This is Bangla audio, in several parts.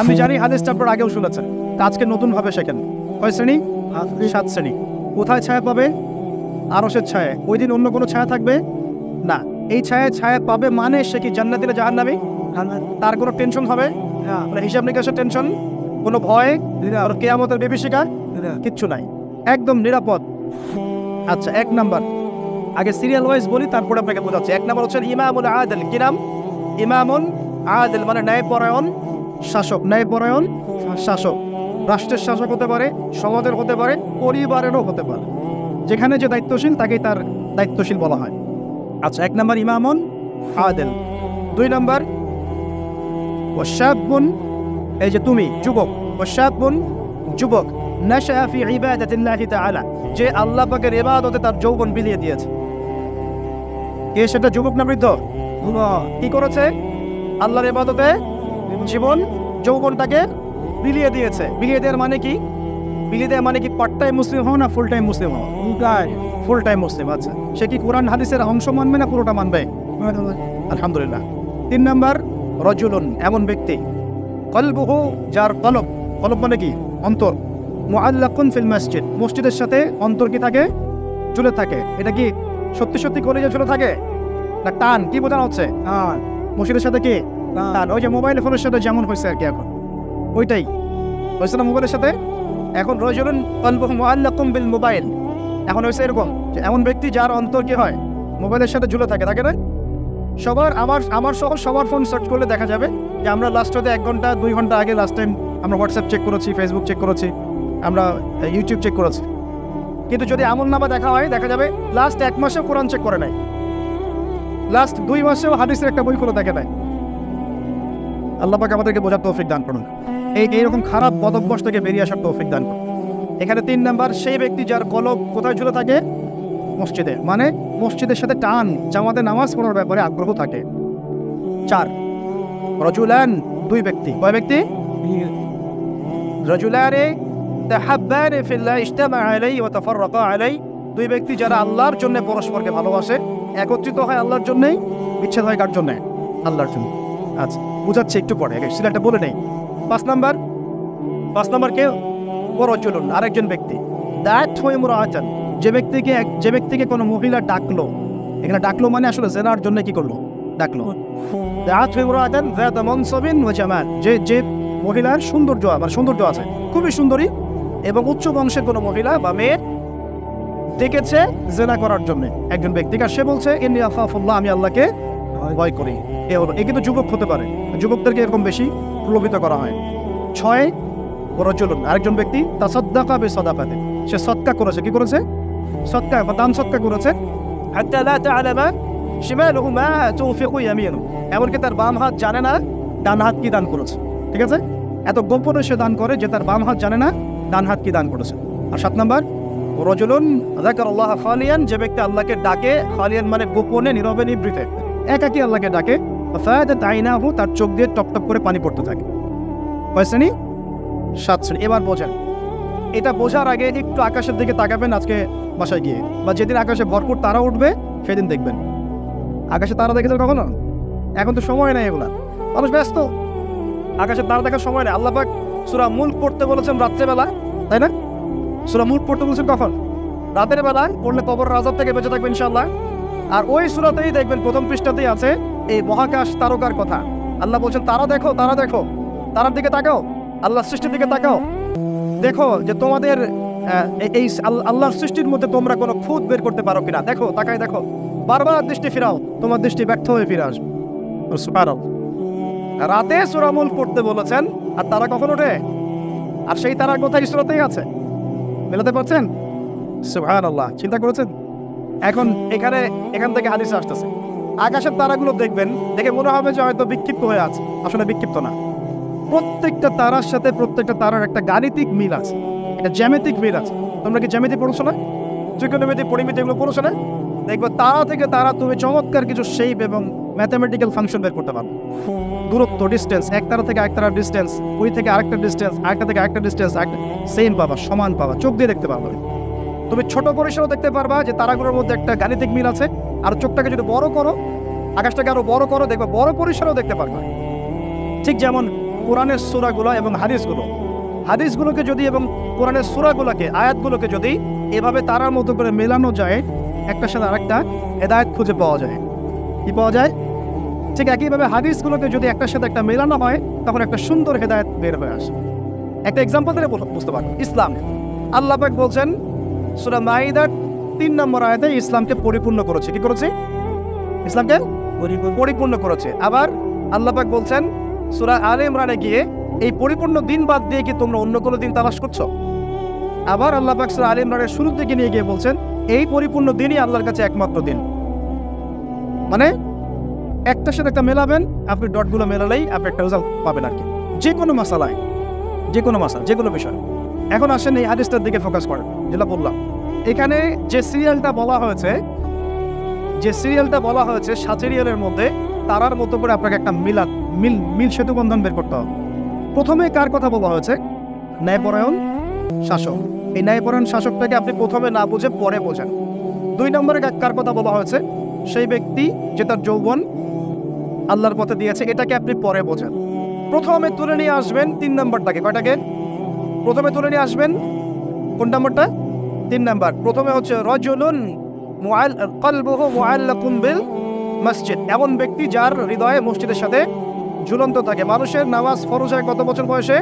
আমি জানি হাদিসটা আপনারা আগেও শুনেছেন, আজকে নতুনভাবে শেখেন। কয় শ্রেণী? 7 শ্রেণী। কোথায় ছায়া পাবে? আরশের ছায়া। ওই দিন অন্য কোনো ছায়া থাকবে না। এই ছায়া পাবে মানে সে কি জান্নাতি না জাহান্নামী? তার কোনো টেনশন হবে? মানে হিসাব নিকাশের টেনশন, কোনো ভয়, আর কিয়ামতের বিভীষিকা কিচ্ছু নাই, একদম নিরাপদ। আচ্ছা, 1 নাম্বার, আগে সিরিয়াল ওয়াইজ বলি, তারপরে আপনাকে বোঝাচ্ছি। 1 নাম্বার হচ্ছেন ইমামুল আদিল। কি নাম? ইমামুল আদিল মানে ন্যায়পরায়ণ শাসক। ন্যায়পরায়ণ শাসক রাষ্ট্রের শাসক হতে পারে, সমাজের হতে পারে, পরিবারেরও হতে পারে। যেখানে যে দায়িত্বশীল তাকেই তার দায়িত্বশীল বলা হয়। আচ্ছা, 1 নাম্বার ইমামুন আদিল। 2 নাম্বার ওয়াশাবুন, এই যে তুমি যুবক, ওয়াশাবুন যুবক, নাশা ফি ইবাদাতিল্লাহি তাআলা, যে আল্লাহ পাকের ইবাদতে তার যৌবন বিলিয়ে দিয়েছে। কে সেটা, যুবক না বৃদ্ধ? কি করেছে? আল্লাহর ইবাদতে জীবন যৌবনটাকে বিলিয়ে দিয়েছে। বিলিয়ে দেওয়ার মানে কি? বিলিয়ে দেওয়া মানে কি পার্ট টাইম মুসলিম হও না ফুল টাইম মুসলিম হও? ফুল টাইম মুসলিম। আচ্ছা, সে কি কোরআন হাদিসের অংশ মানবে না পুরোটা মানবে? আলহামদুলিল্লাহ। 3 নাম্বার রজুলুন, এমন ব্যক্তি, কলবুহু, যার কলব, কলব মানে কি? অন্তর, মুআল্লাকুন ফিল মসজিদ, মসজিদের সাথে অন্তর কি থাকে? ঝুলে থাকে। এটা কি সত্যি সত্যি কলেজে ঝুলে থাকে না টান? কি বোঝানো হচ্ছে? মসজিদের সাথে কি টান? ওই যে মোবাইল ফোনের সাথে যেমন হয়েছে আর কি, এখন ওইটাই হয়েছে না মোবাইলের সাথে। এখন রজুলুন কলবুহু মুআল্লাকুন বিল মোবাইল, এখন হয়েছে এরকম যে এমন ব্যক্তি যার অন্তর কি হয়? মোবাইলের সাথে ঝুলে থাকে, তাকে না? সবার, আমার সহ সবার ফোন সার্চ করলে দেখা যাবে যে আমরা লাস্ট হতে 1 ঘন্টা 2 ঘন্টা আগে লাস্ট টাইম আমরা হোয়াটসঅ্যাপ চেক করেছি, ফেসবুক চেক করেছি, আমরা ইউটিউব চেক করেছি। কিন্তু যদি আমলনামা দেখা হয়, দেখা যাবে লাস্ট 1 মাসেও কোরআন চেক করে নাই, লাস্ট 2 মাসেও হাদিসের একটা বই খুলে দেখে নাই। আল্লাহ পাক আমাদেরকে বোঝার তৌফিক দান করুন, এইরকম খারাপ বদভ্যাস থেকে বেরিয়ে আসার তৌফিক দান করুন। এখানে 3 নাম্বার, সেই ব্যক্তি যার কলব কোথায় ঝুলে থাকে? মসজিদে, মানে মসজিদের সাথে টান, জামাতে নামাজ পড়ার ব্যাপারে আগ্রহ থাকে। 4 রজুলান, 2 ব্যক্তি। কয় ব্যক্তি? রজুলানে তাহাব্বানে ফিল্লাহ ইজতামা আলাইহি ওয়া তাফাররাকা আলাইহি, 2 ব্যক্তি যারা আল্লাহর জন্য পরস্পরকে ভালোবাসে, একত্রিত হয় আল্লাহর জন্য, বিচ্ছেদ হয় কার জন্য? আল্লাহর জন্য। আচ্ছা, বুঝাচ্ছে একটু পরে, সিলাটা বলে নেই। 5 নাম্বার কে? ওয়ারজুলুন, আরেকজন ব্যক্তি, দাত হয়ে মুরাআতান, যে ব্যক্তিকে কোনো মহিলা ডাকলো, এখানে ডাকলো মানে আসলে জেনার জন্য কি করলো? ডাকলো। দাত হয়ে মুরাআতান যাত মানসাবিন ওয়া জামাল, যে মহিলার সৌন্দর্য, মানে সৌন্দর্য আছে, খুবই সুন্দরী এবং উচ্চ বংশের কোনো মহিলা বা মেয়ে ডেকেছে জেনা করার জন্য একজন ব্যক্তিকে, আর সে বলছে ইন্নী আখাফুল্লাহ, আমি আল্লাহকে ভয় করি। এ হলো, এ কিন্তু যুবক হতে পারে, যুবকদেরকে এরকম বেশি প্রলোভিত করা হয়। 6 রজুলুন, আরেকজন ব্যক্তি, তাসাদ্দাকা বিসাদাকাতে, সে সদকা করেছে। কি করেছে? সদকা বা দান সদকা করেছে। হাত্তা লা তা'লামা শিমালুহু মা তুনফিকু ইয়ামিনুহু, এমনকি তার বাম হাত জানে না ডান হাত কি দান করেছে। ঠিক আছে, এত গোপনে সে দান করে যে তার বাম হাত জানে না ডান হাত কি দান করেছে। আর 7 নাম্বার রজুলুন যাকারাল্লাহ খালিয়ান, যে ব্যক্তি আল্লাহকে ডাকে, খালিয়ান মানে গোপনে, নীরবে, নিভৃতে, একাকী আল্লাহকে ডাকে, ফাযাত আইনাহু, তার চোখ দিয়ে টপটপ করে পানি পড়তে থাকে। কয় শ্রেণী? 7 শ্রেণী। এবার বোঝেন, এটা বোঝার আগে একটু আকাশের দিকে তাকাবেন আজকে বাসায় গিয়ে, বা যেদিন আকাশে ভরপুর তারা উঠবে সেদিন দেখবেন। আকাশে তারা দেখেছেন কখনো? এখন তো সময় নেই, এগুলা মানুষ ব্যস্ত, আকাশে তারা দেখার সময় নেই। আল্লাহ পাক সূরা মুলক পড়তে বলেছেন রাত্রেবেলা, তাই না? সূরা মুলক পড়তে বলেছেন কখন? রাতের বেলা পড়লে কবরের আযাব থেকে বেঁচে থাকবে ইনশাআল্লাহ। আর ওই সূরাতেই দেখবেন প্রথম পৃষ্ঠাতেই আছে এই মহাকাশ তারকার কথা। আল্লাহ বলছেন তারা দেখো, তারা দেখো, তারার দিকে তাকাও, আল্লাহর সৃষ্টির দিকে তাকাও, দেখো যে তোমাদের এই আল্লাহর সৃষ্টির মধ্যে তোমরা কোনো খুঁত বের করতে পারো কিনা, দেখো, তাকায় দেখো, বারবার দৃষ্টি ফিরাও, তোমার দৃষ্টি ব্যর্থ হয়ে ফিরে আসবে। সুবহানাল্লাহ, রাতে সূরা মুলক পড়তে বলেছেন, আর তারা কখন ওঠে? আর সেই তারার কথা এই সূরাতেই আছে, মেলাতে পারছেন? সুবহানাল্লাহ, চিন্তা করেছেন? এখন এখান থেকে হাদিস আসতেছে, আকাশের তারাগুলো দেখবেন, দেখে মনে হবে যে হয়তো বিক্ষিপ্ত হয়ে আছে, আসলে বিক্ষিপ্ত না। প্রত্যেকটা তারার সাথে প্রত্যেকটা তারার একটা গাণিতিক মিল আছে, একটা জ্যামিতিক মিল আছে। তোমরা কি জ্যামিতি পড়ছো না? ত্রিকোণমিতি, পরিমিতি এগুলো পড়ছো না? দেখবে তারা থেকে তারা তুমি চমৎকার কিছু শেপ এবং ম্যাথামেটিক্যাল ফাংশন বের করতে পারো। দূরত্ব, ডিস্টেন্স, এক তারা থেকে আরেক তারার ডিস্টেন্স, ওই থেকে আরেকটা ডিস্টেন্স, আরেকটা থেকে আরেকটা ডিস্টেন্স, সেম পাবা, সমান পাবা, চোখ দিয়ে দেখতে পারবে। তুমি ছোট পরিসরেও দেখতে পারবা যে তারাগুলোর মধ্যে একটা গাণিতিক মিল আছে। আর চোখটাকে যদি বড় করো, আকাশটাকে আরো বড় করো, দেখবে বড় পরিসরেও দেখতে পারবা। ঠিক যেমন কোরআনের সূরাগুলো এবং হাদিসগুলোকে যদি এবং কোরআনের সূরাগুলোকে আয়াতগুলোকে যদি এভাবে তারার মতো করে মেলানো যায়, একটার সাথে আরেকটা হেদায়েত খুঁজে পাওয়া যায়। কি পাওয়া যায়? ঠিক একইভাবে হাদিসগুলোকে যদি একটার সাথে একটা মেলানো হয়, তখন একটা সুন্দর হেদায়েত বের হয়ে আসে। একটা এক্সাম্পল দিলে বুঝতে পারবেন। ইসলাম, আল্লাহ পাক বলছেন সূরা মাইদার 3 নম্বর আয়াতে ইসলামকে পরিপূর্ণ করেছে। কি করেছে? ইসলামকে পরিপূর্ণ করেছে। আবার আল্লাহ পাক বলছেন সূরা আলে ইমরানে গিয়ে, এই পরিপূর্ণ দিন বাদ দিয়ে কি তোমরা অন্য কোনো দিন তালাশ করছো? আবার আল্লাহ পাক সূরা আলে ইমরানের শুরুর দিকে নিয়ে গিয়ে বলছেন এই পরিপূর্ণ দিনই আল্লাহর কাছে একমাত্র দিন। মানে একটার সাথে একটা মেলাবেন, আপনি ডটগুলো মেলালেই আপনি একটা রেজাল্ট পাবেন আর কি, যে কোনো মাসালায়, যে কোনো বিষয়। এখন আসেন এই হাদিসটার দিকে ফোকাস করেন, যেটা বললাম। এখানে যে সিরিয়ালটা বলা হয়েছে, 7 সিরিয়ালের মধ্যে তারার মতো করে আপনাকে একটা মিল সেতু বন্ধন বের করতে হবে। প্রথমে কার কথা বলা হয়েছে? ন্যায়পরায়ণ শাসক। এই ন্যায়পরায়ণ শাসকটাকে আপনি প্রথমে না বুঝে পরে বোঝেন। 2 নম্বরে কার কথা বলা হয়েছে? সেই ব্যক্তি যে তার যৌবন আল্লাহর পথে দিয়েছে, এটাকে আপনি পরে বোঝেন। প্রথমে তুলে নিয়ে আসবেন 3 নম্বরটাকে। কয়টাকে? প্রথমে তুলে নিয়ে আসবেন কোন নম্বরটা? 3 নম্বর। প্রথমে হচ্ছে রাজুলুন কলবুহু মুআল্লাকুন বিল মসজিদ, এমন ব্যক্তি যার হৃদয়ে মসজিদের সাথে ঝুলন্ত থাকে। মানুষের নামাজ ফরজ হয় কত বছর বয়সে?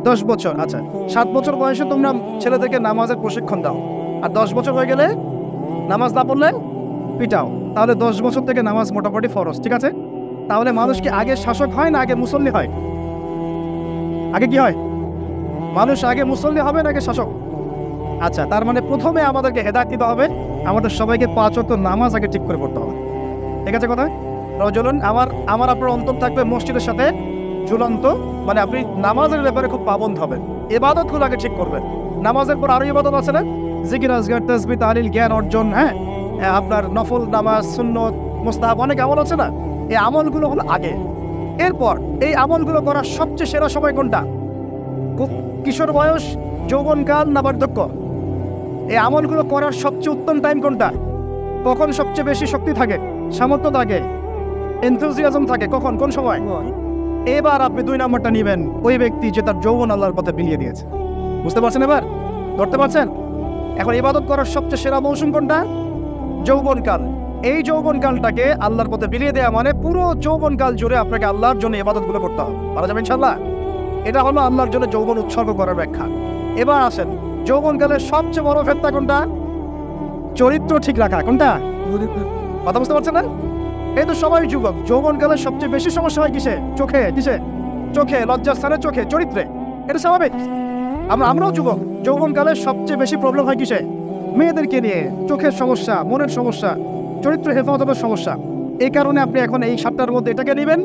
10 বছর। আচ্ছা, 7 বছর বয়সে তোমরা ছেলেদেরকে নামাজের প্রশিক্ষণ দাও, আর 10 বছর হয়ে গেলে নামাজ না পড়লে পিটাও। তাহলে 10 বছর থেকে নামাজ মোটামুটি ফরজ, ঠিক আছে? তাহলে মানুষ কি আগে শাসক হয় না আগে মুসল্লি হয়? আগে কি হয়? মানুষ আগে মুসল্লি হবে নাকি শাসক? আচ্ছা, তার মানে প্রথমে আমাদেরকে হেদায়েত দিতে হবে, আমাদের সবাইকে 5 ওয়াক্ত নামাজ আগে ঠিক করে পড়তে হবে। ঠিক আছে কথা? রজলুন, আমার আপনার অন্তর থাকবে মসজিদের সাথে ঝুলন্ত, মানে আপনি নামাজের ব্যাপারে খুব পাবন্ধ হবেন, ইবাদতগুলো আগে ঠিক করবেন। নামাজের পর আরো ইবাদত আছে না? জিকির, আজগার, তাসবিহ, তাহলিল, জ্ঞান অর্জন, আপনার নফল নামাজ, সুন্নত, মুস্তাহাব, অনেক আমল আছে না? এই আমলগুলো হলো আগে। এরপর এই আমলগুলো করার সবচেয়ে সেরা সময় কোনটা? কিশোর বয়স, যৌবনকাল না বার্ধক্য? এই আমলগুলো করার সবচেয়ে উত্তম টাইম কোনটা? কখন সবচেয়ে বেশি শক্তি থাকে, সামর্থ্য থাকে, এনথুজিয়াজম থাকে? কখন, কোন সময়? এবার আপনি 2 নম্বরটা নেবেন, ওই ব্যক্তি যে তার যৌবন আল্লাহর পথে বিলিয়ে দিয়েছে। বুঝতে পারছেন? এবার ধরতে পারছেন? এখন ইবাদত করার সবচেয়ে সেরা মৌসুম কোনটা? যৌবনকাল। এই যৌবনকালটাকে আল্লাহর পথে বিলিয়ে দেওয়া মানে পুরো যৌবনকাল জুড়ে আপনাকে আল্লাহর জন্য ইবাদতগুলো করতে হবে। পারা যাবে ইনশাআল্লাহ? এটা হলো আল্লাহর জন্য যৌবন উৎসর্গ করার ব্যাখ্যা। এবার আসেন, যৌবনকালের সবচেয়ে বড় ফেতনা কোনটা? চরিত্র ঠিক রাখা। কোনটা? কথা বুঝতে পারছেন না? এই তো সবাই যুবক, যৌবনকালের সবচেয়ে বেশি সমস্যা হয় কিসে? চোখে, লজ্জাস্থানে, চোখে, চরিত্রে। এটা স্বাভাবিক। আমরাও যুবক, যৌবনকালের সবচেয়ে বেশি প্রবলেম হয় কিসে? মেয়েদেরকে নিয়ে, চোখের সমস্যা, মনের সমস্যা, চরিত্র হেফাজতের সমস্যা। এই কারণে আপনি এখন এই 7টার মধ্যে এটাকে নেবেন।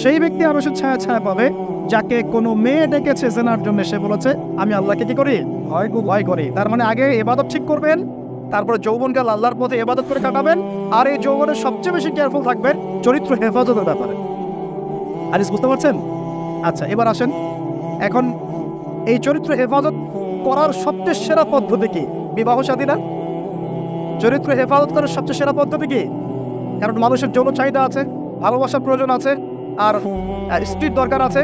সেই ব্যক্তি আরশের ছায়া পাবে যাকে কোনো মেয়ে ডেকেছে জেনার জন্য, সে বলেছে আমি আল্লাহকে কি করি? ভয় করি। তার মানে আগে ইবাদত ঠিক করবেন, তারপরে যৌবনকাল আল্লাহর পথে ইবাদত করে কাটাবেন, আর এই যৌবনের সবচেয়ে বেশি কেয়ারফুল থাকবেন চরিত্র হেফাজতের ব্যাপারে। হাদিস বুঝতে পারছেন? আচ্ছা, এবার আসেন, এখন এই চরিত্র হেফাজত করার সবচেয়ে সেরা পদ্ধতি কি? বিবাহ শাদী না? চরিত্র হেফাজত করার সবচেয়ে সেরা পদ্ধতি কি? কারণ মানুষের যৌন চাহিদা আছে, ভালোবাসার প্রয়োজন আছে, আর স্ত্রীর দরকার আছে।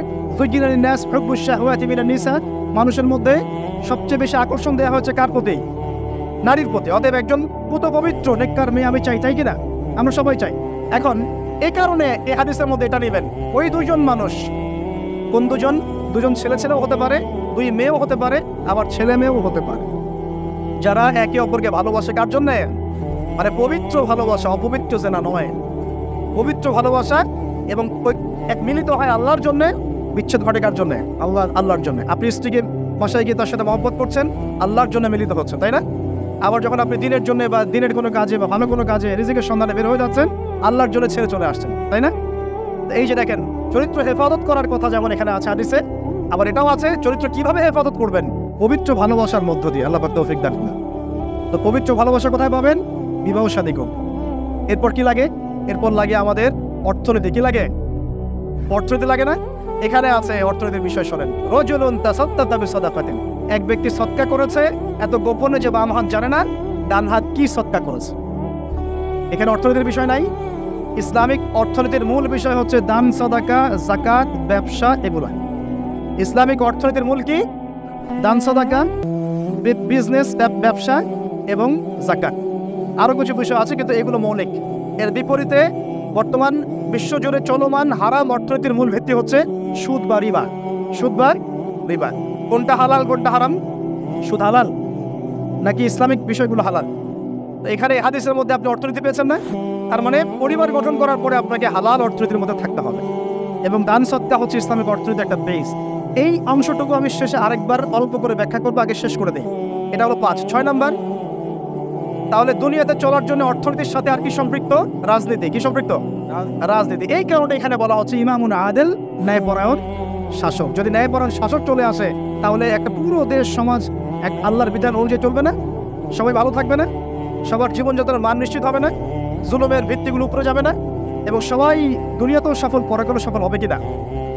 মানুষের মধ্যে সবচেয়ে বেশি আকর্ষণ দেওয়া হয়েছে কার প্রতি? নারীর প্রতি। অতএব একজন পুত পবিত্র নেককার মেয়ে আমি চাই, তাই কিনা? আমরা সবাই চাই। এখন এই কারণে এই হাদিসের মধ্যে এটা নেবেন, ওই 2জন মানুষ। কোন 2জন? 2জন ছেলেও হতে পারে, 2 মেয়েও হতে পারে, আবার ছেলে মেয়েও হতে পারে, যারা একে অপরকে ভালোবাসে। কার জন্য? মানে পবিত্র ভালোবাসা, অপবিত্র জেনা নয়। পবিত্র ভালোবাসা এবং এক মিলিত হয় আল্লাহর জন্য, বিচ্ছেদ ঘটে কার জন্য? আল্লাহর জন্য। আপনি স্ত্রীকে বাসায় গিয়ে তার সাথে মহব্বত করছেন, আল্লাহর জন্য মিলিত হচ্ছেন, তাই না? আবার যখন আপনি দিনের জন্য বা দিনের কোনো কাজে বা ভালো কোনো কাজে রিজিকের সন্ধানে বের হয়ে যাচ্ছেন, আল্লাহর জন্য ছেড়ে চলে আসছেন, তাই না? এই যে দেখেন, চরিত্র হেফাজত করার কথা যেমন এখানে আছে হাদিসে, আবার এটাও আছে চরিত্র কিভাবে হেফাজত করবেন? পবিত্র ভালোবাসার মধ্য দিয়ে। আল্লাহ পাক তৌফিক দান করুন। তো পবিত্র ভালোবাসা কোথায় পাবেন? বিবাহ শাদী করুন। এরপর কি লাগে? এরপর লাগে আমাদের অর্থনীতি। কি লাগে? অর্থনীতি লাগে না? এখানে আছে অর্থনীতির বিষয়। শোনেন, রাজুলুন তাসাদ্দাকা বিসাদাকাতিন, এক ব্যক্তি সদকা করেছে এত গোপনে যে বাম হাত জানে না ডান হাত কি সদকা করেছে। এখানে অর্থনীতির বিষয় নাই, ইসলামিক অর্থনীতির মূল বিষয় হচ্ছে দান, সাদাকা, যাকাত, ব্যবসা, এগুলো। ইসলামিক অর্থনীতির মূল কি? দান, সাদাকা, বিজনেস, ব্যবসা এবং যাকাত। আরও কিছু বিষয় আছে কিন্তু এগুলো মৌলিক। এর বিপরীতে বর্তমান বিশ্বজুড়ে চলমান হারাম অর্থনীতির মূল ভিত্তি হচ্ছে সুদ বা রিবা। সুদ বা রিবা। কোনটা হালাল কোনটা হারাম? সুদ হালাল নাকি ইসলামিক বিষয়গুলো হালাল? তো এখানে হাদিসের মধ্যে আপনি অর্থনীতি পেয়েছেন না? তার মানে পরিবার গঠন করার পরে আপনাকে হালাল অর্থনীতির মধ্যে থাকতে হবে, এবং দান সদকা হচ্ছে ইসলামিক অর্থনীতির একটা বেস। এই অংশটুকু আমি শেষে আরেকবার অল্প করে ব্যাখ্যা করবো, আগে শেষ করে দিই। এটা হলো 5। 6 নাম্বার, তাহলে দুনিয়াতে চলার জন্য অর্থনীতির সাথে আর কি সম্পৃক্ত? রাজনীতি। কি সম্পৃক্ত? রাজনীতি। এই কারণে এখানে বলা হচ্ছে ইমামুন আদেল, ন্যায়পরায়ণ শাসক। যদি ন্যায়পরায়ণ শাসক চলে আসে তাহলে একটা পুরো দেশ সমাজ এক আল্লাহর বিধান অনুযায়ী চলবে না, সবাই ভালো থাকবে না, সবার জীবনযাত্রার মান নিশ্চিত হবে না, জুলুমের ভিত্তিগুলো উপরে যাবে না, এবং সবাই দুনিয়াতেও সফল, পরকালেও সফল হবে কিনা।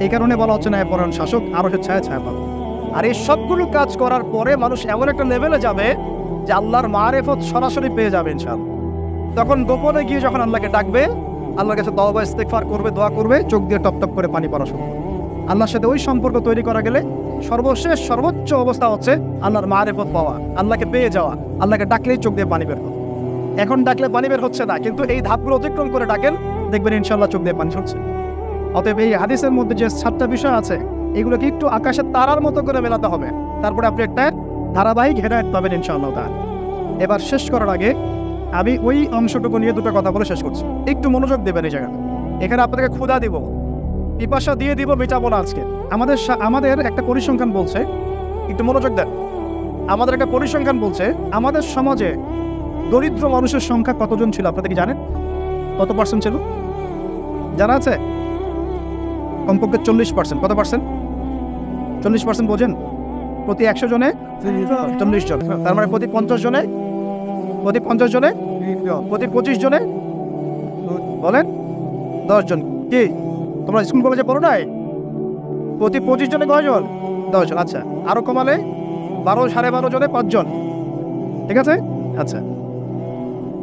এই কারণে বলা হচ্ছে ন্যায়পরায়ণ শাসক, আরো ছায়া ছায়া পাবে। আর এই সবগুলো কাজ করার পরে মানুষ এমন একটা লেভেলে যাবে যে আল্লাহর মারেফত সরাসরি পেয়ে যাবে ইনশাআল্লাহ। তখন গোপনে গিয়ে যখন আল্লাহকে ডাকবে, আল্লাহর কাছে তওবা ইস্তেগফার করবে, দোয়া করবে, চোখ দিয়ে টপ টপ করে পানি পড়া শুরু করবে। আল্লাহর সাথে ওই সম্পর্ক তৈরি করা গেলে সর্বশেষ সর্বোচ্চ অবস্থা হচ্ছে আল্লাহর মারেফত পাওয়া, আল্লাহকে পেয়ে যাওয়া। আল্লাহকে ডাকলেই চোখ দিয়ে পানি বের হবে। এখন ডাকলে পানি বের হচ্ছে না, কিন্তু এই ধাপগুলো অতিক্রম করে ডাকেন, দেখবেন ইনশাআল্লাহ চোখ দিয়ে পানি হচ্ছে। অতএব এই হাদিসের মধ্যে যে 7টা বিষয় আছে এগুলোকে একটু আকাশের তারার মতো করে মেলাতে হবে, তারপরে আপনি একটা ধারাবাহিক হেদায়েত পাবেন ইনশাআল্লাহ তাআলা। এবার শেষ করার আগে আমি ওই অংশটুকু নিয়ে দুটো কথা বলে শেষ করছি, একটু মনোযোগ দেবেন এই জায়গাটা। এখানে আপনাকে ক্ষুধা দিব, পিপাসা দিয়ে দিব, মেটাবো না আজকে। আমাদের একটা পরিসংখ্যান বলছে, একটু মনোযোগ দেন। আমাদের একটা পরিসংখ্যান বলছে আমাদের সমাজে দরিদ্র মানুষের সংখ্যা কতজন ছিল আপনারা কি জানেন? কত পার্সেন্ট ছিল জানা আছে? কমপক্ষে 40%। কত পার্সেন্ট? 40% বোঝেন? প্রতি 100 জনে 40 জন, তার মানে প্রতি 50 জনে, প্রতি 25 জনে বলেন 10 জন। কি তোমরা স্কুল কলেজে পড়ো নাই? প্রতি 25 জনে কয়জন? 10 জন। আচ্ছা, আরো কমালে 12, 12.5 জনে 5 জন। ঠিক আছে? আচ্ছা,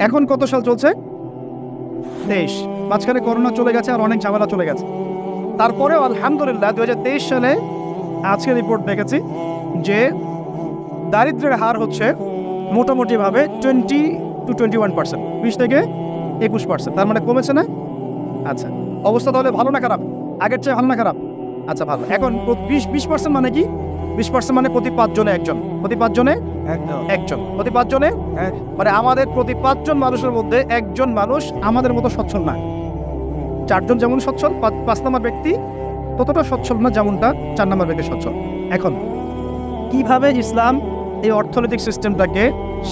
এখন কত সাল চলছে? 23। মাঝখানে করোনা চলে গেছে আর অনেক ঝামেলা চলে গেছে। তারপরেও আলহামদুলিল্লাহ 2023 সালে আজকে রিপোর্ট দেখেছি যে দারিদ্র্যের হার হচ্ছে মোটামুটিভাবে 20 to 21%, 20 থেকে 21%। তার মানে কমেছে না? আচ্ছা, অবস্থা তাহলে ভালো না খারাপ? আগের চেয়ে ভালো না খারাপ? আচ্ছা, ভালো। এখন 20% মানে কি? 20% মানে প্রতি 5 জনে একজন, প্রতি 5 জনে একজন, প্রতি 5 জনে মানে আমাদের প্রতি 5 জন মানুষের মধ্যে একজন মানুষ আমাদের মতো সচ্ছল না। 4 জন যেমন সচ্ছল, 5 নম্বর ব্যক্তি ততটা সচ্ছল না যেমনটা 4 নম্বর ব্যক্তি সচ্ছল। এখন কিভাবে ইসলাম এই অর্থনৈতিক সিস্টেমটাকে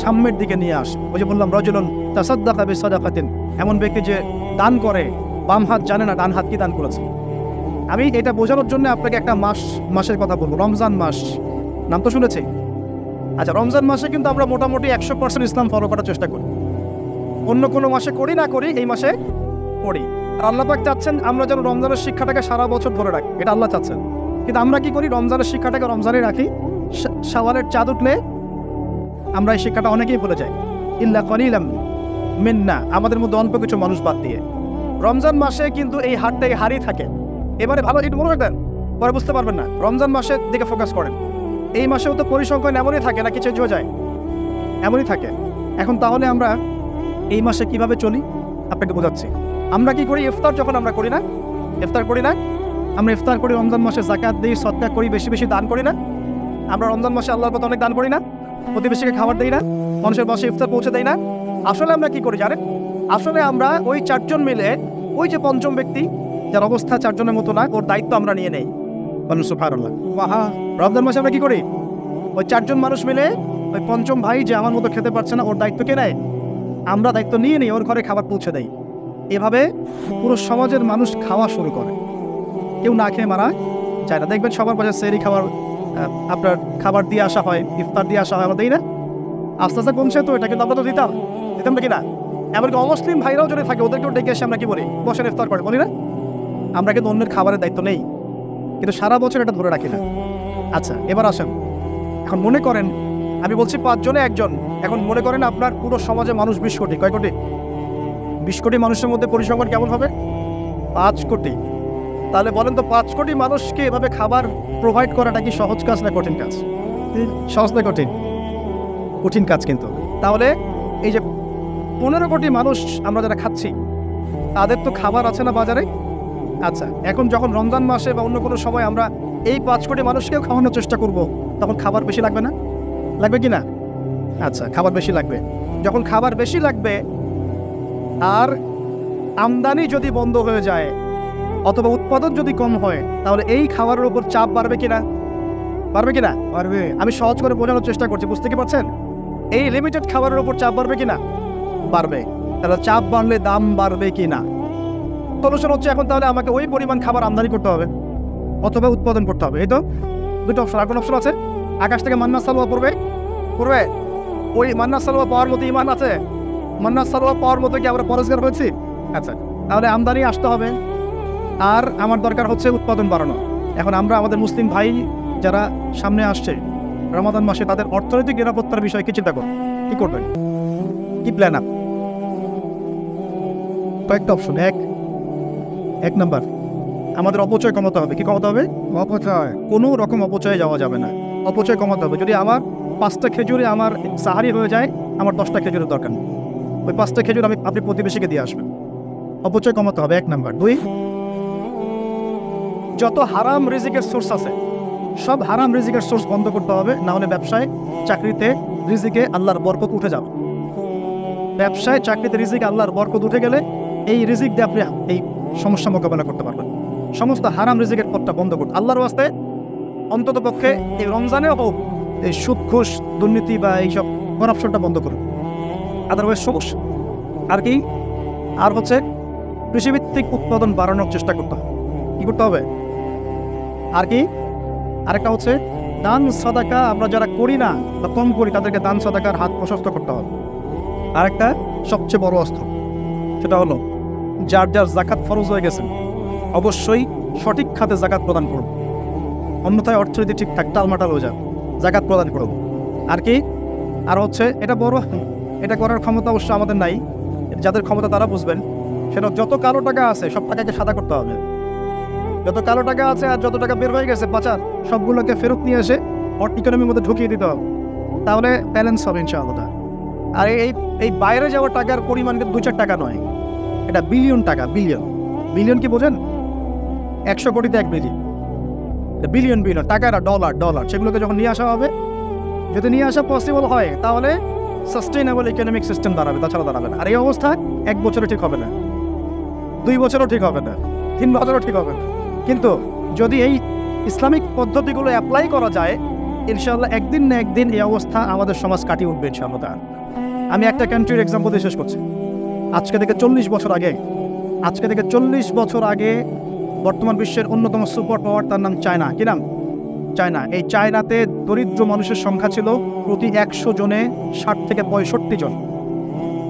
সাম্যের দিকে নিয়ে আসে? ওই যে বললাম রজুলুন তাসাদ্দাকা বিসাদাকাতিন, এমন ব্যক্তি যে দান করে বাম হাত জানে না ডান হাত কি দান করেছে। আমি এটা বোঝানোর জন্য আপনাকে একটা মাসের কথা বলবো। রমজান মাস নাম তো শুনেছি। আচ্ছা, রমজান মাসে কিন্তু আমরা মোটামুটি 100% ইসলাম ফলো করার চেষ্টা করি। অন্য কোনো মাসে করি না করি, এই মাসে করি। আর আল্লাহ পাক চাচ্ছেন আমরা যেন রমজানের শিক্ষাটাকে সারা বছর ধরে রাখি, এটা আল্লাহ চাচ্ছেন। কিন্তু আমরা কি করি? রমজানের শিক্ষাটাকে রমজানে রাখি, শাওয়ালের চাঁদ উঠলে আমরা এই শিক্ষাটা অনেকেই ভুলে যাই। ইল্লা কলিলাম মিন্না, আমাদের মধ্যে অল্প কিছু মানুষ বাদ দিয়ে। রমজান মাসে কিন্তু এই হারটাই হারই থাকে। এবারে ভালো একটু মনে রাখবেন, পরে বুঝতে পারবেন না। রমজান মাসের দিকে ফোকাস করেন। এই মাসেও তো পরিসংখ্যান এমনই থাকে নাকি চেঞ্জ হয়ে যায়? এমনই থাকে। এখন তাহলে আমরা এই মাসে কিভাবে চলি আপনাকে বোঝাচ্ছি। আমরা কি করি? ইফতার যখন আমরা করি না, ইফতার করি না, আমরা ইফতার করি রমজান মাসে, যাকাত দিই, সদকা করি, বেশি বেশি দান করি না? আমরা রমজান মাসে আল্লাহর পথে অনেক দান করি না? প্রতিবেশীকে খাবার দেই না? মানুষের বাসায় ইফতার পৌঁছে দেই না? আসলে আমরা কি করি জানেন? আসলে আমরা ওই 4 জন মিলে ওই যে 5ম ব্যক্তি যার অবস্থা 4 জনের মতো না, ওর দায়িত্ব আমরা নিয়ে নেই। সুবহানাল্লাহ। রমজান মাসে আমরা কি করি? ওই 4 জন মানুষ মিলে ওই 5ম ভাই যে আমার মতো খেতে পারছে না, ওর দায়িত্ব কে নেয়? আমরা দায়িত্ব নিয়ে নিই, ওর ঘরে খাবার পৌঁছে দেই। এভাবে পুরো সমাজের মানুষ খাওয়া শুরু করে, কেউ না খেয়ে মারা যায় না। দেখবেন সবার পাশে সেহরি খাবার, আপনার খাবার দিয়ে আসা হয়, ইফতার দিয়ে আসা হয়, আমরা দিই না? আস্তে আস্তে কমছে তো এটা, কিন্তু আমরা তো দিতাম নাকি না? এমনকি অমুসলিম ভাইরাও যদি থাকে ওদেরকেও ডেকে এসে আমরা কি বলি? বসেন ইফতার করে, বলি না? আমরা কিন্তু অন্যের খাবারের দায়িত্ব নেই, কিন্তু সারা বছর এটা ধরে রাখি না। আচ্ছা, এবার আসেন। এখন মনে করেন আমি বলছি 5 জনে একজন। এখন মনে করেন আপনার পুরো সমাজে মানুষ 20 কোটি। কয় কোটি? 20 কোটি মানুষের মধ্যে পরিসংখ্যান কেমন হবে? 5 কোটি। তাহলে বলেন তো 5 কোটি মানুষকে এভাবে খাবার প্রোভাইড করাটা কি সহজ কাজ না কঠিন কাজ? সহজ না কঠিন? কঠিন কাজ কিন্তু। তাহলে এই যে 15 কোটি মানুষ আমরা যারা খাচ্ছি তাদের তো খাবার আছে না বাজারে? আচ্ছা, এখন যখন রমজান মাসে বা অন্য কোনো সময় আমরা এই 5 কোটি মানুষকেও খাওয়ানোর চেষ্টা করব, তখন খাবার বেশি লাগবে না? লাগবে কি না? আচ্ছা, খাবার বেশি লাগবে। যখন খাবার বেশি লাগবে আর আমদানি যদি বন্ধ হয়ে যায় অথবা উৎপাদন যদি কম হয়, তাহলে এই খাবারের উপর চাপ বাড়বে কিনা? পারবে কিনা? পারবে। আমি সহজ করে বোঝানোর চেষ্টা করছি, বুঝতে কি পারছেন? এই লিমিটেড খাবারের উপর চাপ বাড়বে কিনা? বাড়বে। তাহলে চাপ বাড়লে দাম বাড়বে কিনা? সলিউশন হচ্ছে এখন তাহলে আমাকে ওই পরিমাণ খাবার আমদানি করতে হবে অথবা উৎপাদন করতে হবে। এই তো দুটো অপশন। আর কোন অপশন আছে? আকাশ থেকে মান্না সালোয়া পড়বে? পড়বে? ওই মান্না সালোয়া পাওয়ার মতো ইমান আছে? মান্না সালোয়া পাওয়ার মতো কি আমরা পরেজগার হয়েছি? আচ্ছা, তাহলে আমদানি আসতে হবে আর আমার দরকার হচ্ছে উৎপাদন বাড়ানো। এখন আমরা আমাদের মুসলিম ভাই যারা সামনে আসছে রমাদান মাসে, তাদের অর্থনৈতিক নিরাপত্তার বিষয়ে কি চিন্তা করুন? কি করবেন? কি প্ল্যান আপ? কয়েকটা অপশন। এক নাম্বার, আমাদের অপচয় কমাতে হবে। কি কমাতে হবে? অপচয়। কোনো রকম অপচয়ে যাওয়া যাবে না। অপচয় কমাতে হবে। যদি আমার 5টা খেজুরে আমার সাহারি হয়ে যায়, আমার 10টা খেজুরের দরকার নেই। ওই 5টা খেজুর আপনি প্রতিবেশীকে দিয়ে আসবেন। অপচয় কমাতে হবে, 1 নাম্বার। 2, যত হারাম রিজিকের সোর্স আছে সব হারাম রিজিকের সোর্স বন্ধ করতে হবে, না হলে ব্যবসায় চাকরিতে রিজিকে আল্লাহর বরকত উঠে যাবে। ব্যবসায় চাকরিতে রিজিকে আল্লাহর বরকত উঠে গেলে এই রিজিক দিয়ে আপনি এই সমস্যা মোকাবেলা করতে পারবেন। সমস্ত হারাম রিজিকের পথটা বন্ধ করতে আল্লাহর ওয়াস্তে অন্তত পক্ষে এই রমজানেও হোক এই সুদ ঘুষ দুর্নীতি বা এইসব করাপশনটা বন্ধ করুন, আদারওয়াইজ সমস্যা। আর কি? আর হচ্ছে কৃষিভিত্তিক উৎপাদন বাড়ানোর চেষ্টা করতে হবে। কি করতে হবে? আর কি? আরেকটা হচ্ছে দান সাদাকা আমরা যারা করি না বা কম করি তাদেরকে দান সাদাকার হাত প্রশস্ত করতে হবে। আরেকটা সবচেয়ে বড় অস্ত্র, সেটা হলো যার যার জাকাত ফরজ হয়ে গেছে অবশ্যই সঠিক খাতে জাকাত প্রদান করুন, অন্যথায় অর্থনীতি ঠিকঠাক টালমাটাল হয়ে যাবে। জাকাত প্রদান করুন। আর কি? আর হচ্ছে এটা বড়, এটা করার ক্ষমতা অবশ্য আমাদের নাই, যাদের ক্ষমতা তারা বুঝবেন। সেটা যত কালো টাকা আছে সব টাকাকে সাদা করতে হবে। যত কালো টাকা আছে আর যত টাকা বের হয়ে গেছে পাচার, সবগুলোকে ফেরত নিয়ে এসে ইকোনমির মধ্যে ঢুকিয়ে দিতে হবে, তাহলে ব্যালেন্স হবে ইনশাআল্লাহ। আর এই বাইরে যাওয়া টাকার পরিমাণ কিন্তু 2-4 টাকা নয়, এটা বিলিয়ন টাকা। বিলিয়ন কি বোঝেন? 100 কোটিতে 1 বিলিয়ন। বিলিয়ন টাকাটা ডলার সেগুলোকে যখন নিয়ে আসা হবে, যদি নিয়ে আসা পসিবল হয় তাহলে সাস্টেইনেবল ইকোনমিক সিস্টেম দাঁড়াবে, তাছাড়া দাঁড়াবে না। আর এই অবস্থা 1 বছরও ঠিক হবে না, 2 বছরও ঠিক হবে না, 3 বছরও ঠিক হবে না। কিন্তু যদি এই ইসলামিক পদ্ধতিগুলো অ্যাপ্লাই করা যায়, ইনশাআল্লাহ একদিন না একদিন এই অবস্থা আমাদের সমাজ কাটিয়ে উঠবে ইনশাআল্লাহ। আমি একটা কান্ট্রির এক্সাম্পল দিয়ে শেষ করছি। আজকে থেকে 40 বছর আগে বর্তমান বিশ্বের অন্যতম সুপার পাওয়ার, তার নাম চায়না। কি নাম? চায়না। এই চায়নাতে দরিদ্র মানুষের সংখ্যা ছিল প্রতি 100 জনে 60 থেকে 65 জন।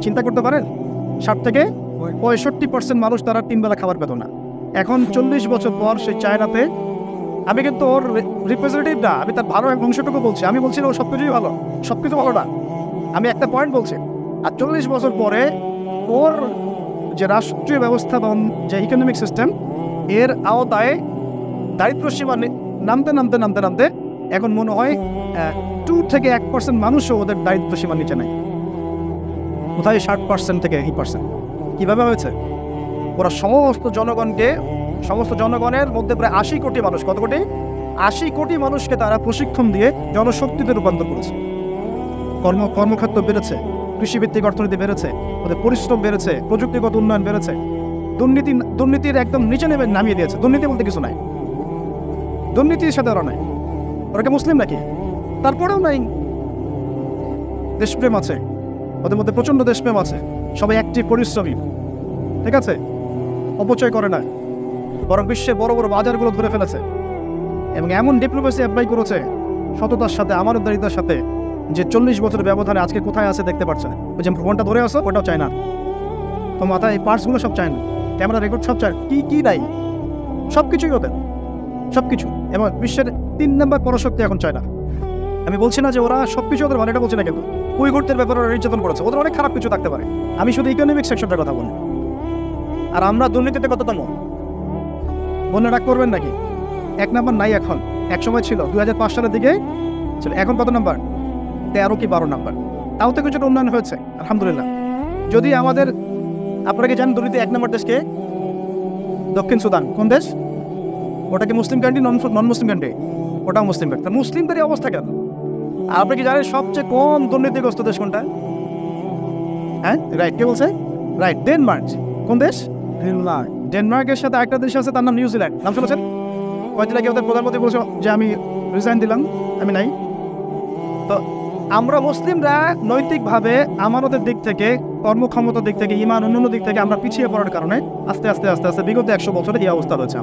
চিন্তা করতে পারেন? 60 থেকে 65% মানুষ তারা 3 বেলা খাবার পেত না। এখন 40 বছর পর সেই চায়নাতে, আমি কিন্তু ওর রিপ্রেজেন্টেটিভ না, আমি তার ভালো অংশটুকু বলছি। আমি বলছি না ও সবকিছুই ভালো, সবকিছু ভালো না, আমি একটা পয়েন্ট বলছি। আর 40 বছর পরে ওর যে রাষ্ট্রীয় ব্যবস্থা বা যে ইকোনমিক সিস্টেম, এর আওতায় দারিদ্র সীমা নামতে এখন মনে হয় 2 থেকে 1% মানুষও ওদের দারিদ্র সীমার নিচে নেয়। কোথায় 60% থেকে 8%? কীভাবে হয়েছে? ওরা সমস্ত জনগণের মধ্যে প্রায় 80 কোটি মানুষ, কত কোটি? 80 কোটি মানুষকে তারা প্রশিক্ষণ দিয়ে জনশক্তিতে রূপান্তর করেছে। কর্মক্ষেত্র বেড়েছে, কৃষিভিত্তিক অর্থনীতি বেড়েছে, ওদের পরিশ্রম বেড়েছে, প্রযুক্তিগত উন্নয়ন বেড়েছে। দুর্নীতির একদম নিচে নামিয়ে দিয়েছে। দুর্নীতি বলতে কিছু নাই, দুর্নীতির সাথে ওরা নাই। ওরা কি মুসলিম নাকি? তারপরেও নাই। দেশপ্রেম আছে ওদের মধ্যে, প্রচণ্ড দেশপ্রেম আছে, সবাই অ্যাক্টিভ, পরিশ্রমী, ঠিক আছে? অপচয় করে না, বরং বিশ্বের বড় বড় বাজারগুলো ধরে ফেলেছে এবং এমন ডিপ্লোমেসি অ্যাপ্লাই করেছে সততার সাথে, আমানতদারিতার সাথে, যে 40 বছরের ব্যবধানে আজকে কোথায় আছে দেখতে পাচ্ছে। ওই যে ফোনটা ধরে আসো, ওটাও চায় না। তো মাথায় এই পার্টসগুলো সব চায় না, ক্যামেরা রেকর্ড সব চায়, কি নাই, সব কিছুই ওদের, সব কিছু। এবং বিশ্বের 3 নম্বর পরাশক্তি এখন চায় না। আমি বলছি না যে ওরা সব কিছু ওদের ভালো, এটা বলছি না, কিন্তু উইঘুরদের ব্যাপারে ওরা নির্যাতন করেছে, ওদের অনেক খারাপ কিছু থাকতে পারে। আমি শুধু ইকোনমিক সেকশনটার কথা বলি। আর আমরা দুর্নীতিতে কততম মনে রাখ করবেন নাকি? 1 নাম্বার নাই এখন, এক সময় ছিল 2005 সালের দিকে ছিল, এখন কত নাম্বার? 13 কি 12 নাম্বার। তাও তো কিছুটা উন্নয়ন হয়েছে আলহামদুলিল্লাহ। যদি আমাদের, আপনারা কি জানেন দুর্নীতি 1 নম্বর দেশকে? দক্ষিণ সুদান। কোন দেশ ওটা? কি মুসলিম কান্ট্রি, নন মুসলিম কান্ট্রি? ওটাও মুসলিম কান্ট্রি। মুসলিমদের এই অবস্থা কেন? আর আপনি কি জানেন সবচেয়ে কম দুর্নীতিগ্রস্ত দেশ কোনটা? হ্যাঁ রাইট, কে বলছে? Right, Denmark. কোন দেশ? ডেনমার্ক। ডেনমার্কের সাথে একটা দেশ আছে, তার নাম নিউজিল্যান্ড। নাম শুনেছেন? কয়েকদিন আগে ওদের প্রধানমন্ত্রী বলছে যে আমি রিজাইন দিলাম, আমি নাই। তো আমরা মুসলিমরা নৈতিকভাবে, আমানতের দিক থেকে, কর্মক্ষমতার দিক থেকে, ইমান অন্যান্য দিক থেকে আমরা পিছিয়ে পড়ার কারণে আস্তে আস্তে আস্তে আস্তে বিগত 100 বছরে এই অবস্থা রয়েছে।